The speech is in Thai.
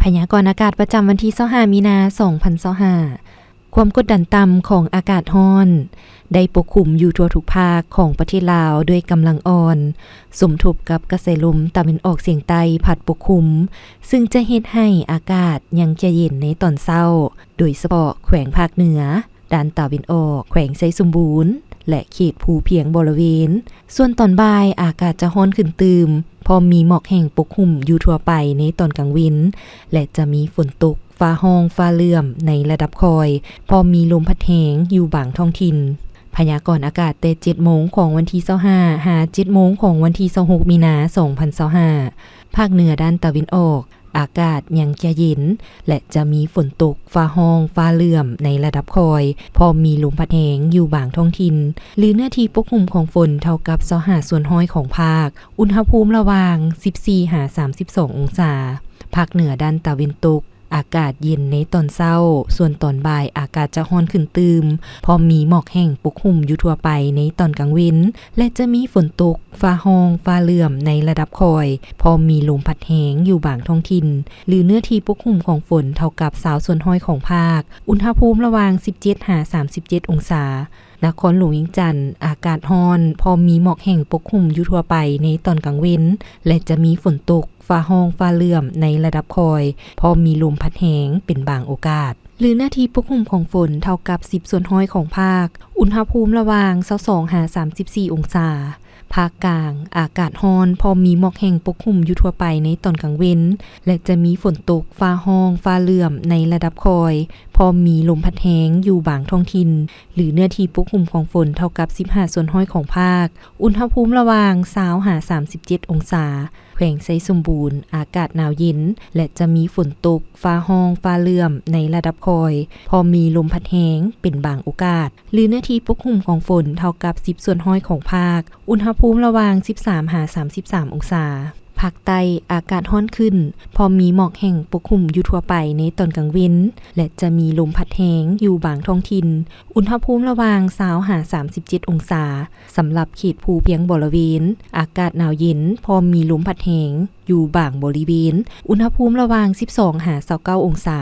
พยากรณ์อากาศประจำวันที่25มีนา2025ความกดดันต่ำของอากาศร้อนได้ปกคลุมอยู่ทั่วทุกภาคของประเทศลาวด้วยกำลังอ่อนสมทบกับกระแสลมตะวันออกเฉียงใต้พัดปกคลุมซึ่งจะเฮ็ดให้อากาศยังจะเย็นในตอนเช้าโดยเฉพาะแขวงภาคเหนือด้านตะวันออกแขวงไชยสมบูรณ์และเขตภูเพียงบริเวณส่วนตอนบ่ายอากาศจะร้อนขึ้นตืมพอมีหมอกแห้งปกคลุมอยู่ทั่วไปในตอนกลางวันและจะมีฝนตกฟ้าห้องฟ้าเหลื่อมในระดับคอยพอมีลมพัดแห้งอยู่บางท้องถิ่นพยากรณ์อากาศแต่ 7 โมงของวันที่25หา 7 โมงของวันที่26มีนา2025ภาคเหนือด้านตะวันออกอากาศยังจะเย็นและจะมีฝนตกฟ้าห้องฟ้าเหลื่อมในระดับคอยพอมีลมพัดแห้งอยู่บางท้องถิ่นหรือเนื้อที่ปกคลุมของฝนเท่ากับ25ส่วนห้อยของภาคอุณหภูมิระหว่าง 14-32 องศาภาคเหนือด้านตะวันตกอากาศเย็นในตอนเช้าส่วนตอนบ่ายอากาศจะร้อนขึ้นตืมพอมีหมอกแห้งปกคลุมอยู่ทั่วไปในตอนกลางวันและจะมีฝนตกฟ้าห้องฟ้าเหลื่อมในระดับคอยพอมีลมพัดแห้งอยู่บางท้องถิ่นหรือเนื้อที่ปกคลุมของฝนเท่ากับ20ส่วนห้อยของภาคอุณหภูมิระหว่าง 17-37 องศานครหลวงวิงจันทร์อากาศร้อนพอมีหมอกแห้งปกคลุมอยู่ทั่วไปในตอนกลางวันและจะมีฝนตกฟ้าห้องฟ้าเหลื่อมในระดับคอยพอมีลมพัดแห้งเป็นบางโอกาสหรือหน้าที่ปกคลุมของฝนเท่ากับ10ส่วนห้อยของภาคอุณหภูมิระหว่าง 22-34 องศาภาคกลางอากาศร้อนพอมีหมอกแห้งปกคลุมอยู่ทั่วไปในตอนกลางวันและจะมีฝนตกฟ้าห้องฟ้าเหลื่อมในระดับคอยพอมีลมพัดแห้งอยู่บางท้องถิ่นหรือเนื้อที่ปกคลุมของฝนเท่ากับ15ส่วนห้อยของภาคอุณหภูมิระหว่าง20-37 องศาแขวงไชยสมบูรณ์อากาศหนาวเย็นและจะมีฝนตกฟ้าห้องฟ้าเหลื่อมในระดับคอยพอมีลมพัดแห้งเป็นบางโอกาสหรือเนื้อที่ปกคลุมของฝนเท่ากับ10ส่วนห้อยของภาคอุณหภูมิระหว่าง13-33 องศาภาคใต้อากาศร้อนขึ้นพอมีหมอกแห้งปกคลุมอยู่ทั่วไปในตอนกลางวันและจะมีลมพัดแห้งอยู่บางท้องถิ่นอุณหภูมิระหว่าง20-37 องศาสำหรับเขตภูเพียงบริเวณอากาศหนาวเย็นพอมีลมพัดแห้งอยู่บางบริเวณอุณหภูมิระหว่าง12-29 องศา